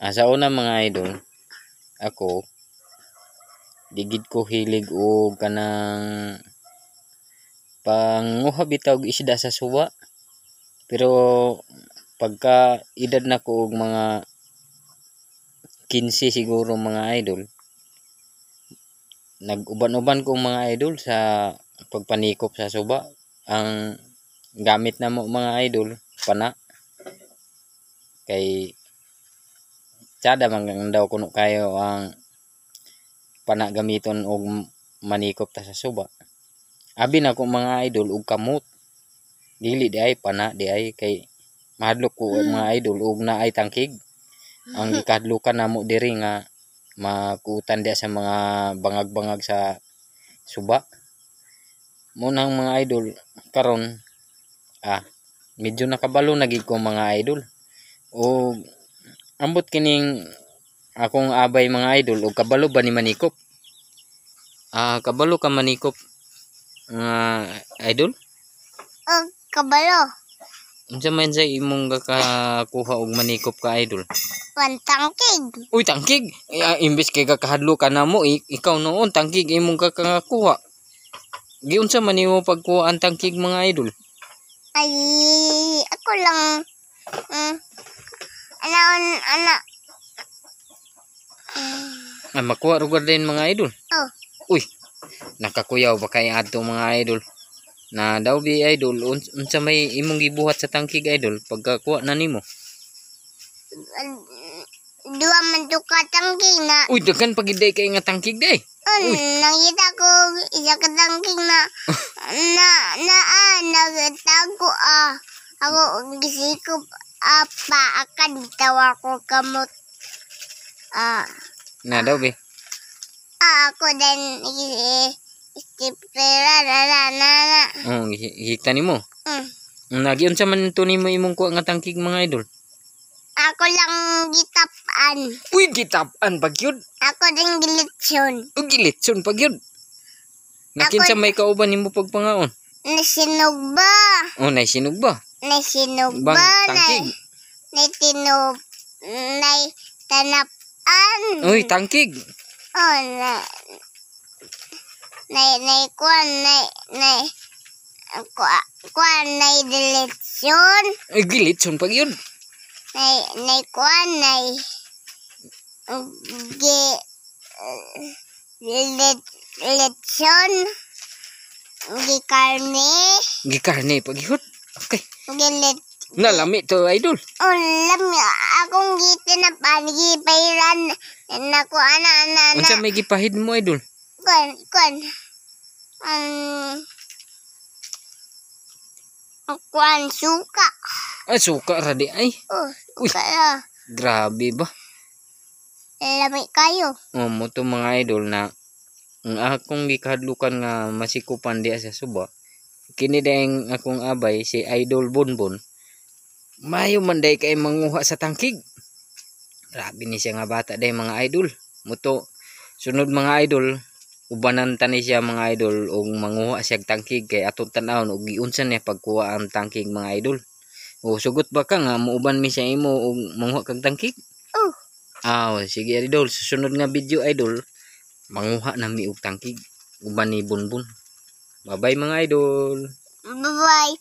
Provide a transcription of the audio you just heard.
Sa una mga idol, ako digid ko hilig og kanang panguha bitaw og isda sa suwa. Pero pagka edad na ko og mga 15 siguro mga idol, nag-uban-uban ko mga idol sa pagpanikop sa suba. Ang gamit na mo mga idol, pana. Kay tsada man daw kuno kayo ang pana gamiton og manikop ta sa suba. Abi na ko mga idol og kamot. Dili di ay pana di ay kay mahadlok ko mga idol og naay tangkig. Ang gikadlukan namo diri nga makutan dia sa mga bangag-bangag sa suba. Munang mga idol karon medyo nakabalo na gid ko mga idol. O ambot kining akong abay mga idol og kabalo ba ni manikop? Kabalo ka manikop nga idol? Kabalo. Unsa man sa imong gakakuha og manikop ka idol? Tangkig. Uy, tangkig. Imbes kay kakahadlo ka namo, ikaw noon tangkig imong kakakuha. Giunsa man nimo pagkuha ang tangkig mga idol? Ay, ako lang ana. Makuha rugad din mga idol. Oh. Uy, nakakuyaw ba kay adto mga idol? Na daw bi idol unsa may imong gibuhat sa tangkig idol pagkakuha na nimo? Dua man to ka tangkig na. Uy, daghan pagiday kay nga tangkig day. Nakita ko isa ka tangkig na nagtago ako gisikop pa akan tawa ko kamot. Na daw bi. Ako din Hikta nimo. Nagiunsa man to nimo imong kuha nga tangkig mga idol? Ako lang gitapan. Uy, gitapan pagyud. Ako din gilitsyon. Gilitson pagyud. Nakinsa may kauban nimo pagpangaon? Nasinog ba? Nasinog ba? Nasinog Bang ba? tangkig. Natinog. Tanapan. Uy, tangkig. Kuan dilitsyon. Uy, gilitson pagyud. Lechon, Gikarne pagyud. Okay. gilit. Nalami to idol. Lami akong gitinapan gipairan nako ana. Unsa may gipahid mo idol? Kuan suka. Suka ra di ay. Suka. Grabe ba? Lami kayo. Mo to mga idol na ang akong gikahadlukan nga masikupan diya sa suba. Kini dayang akong abay si Idol Bonbon. Mayo man day kay manguha sa tangkig. Grabe ni siya nga bata day mga idol. Muto sunod mga idol, ubanan tani siya mga idol og manguha siya tangkig kay atong tan-awon og giunsa niya pagkuha ang tangkig mga idol. O sugot ba ka nga muuban mi siya imo og manguha kag tangkig? Sige idol, susunod nga video idol, manguha na mi og tangkig uban ni Bonbon. Bye bye mga idol. Bye bye.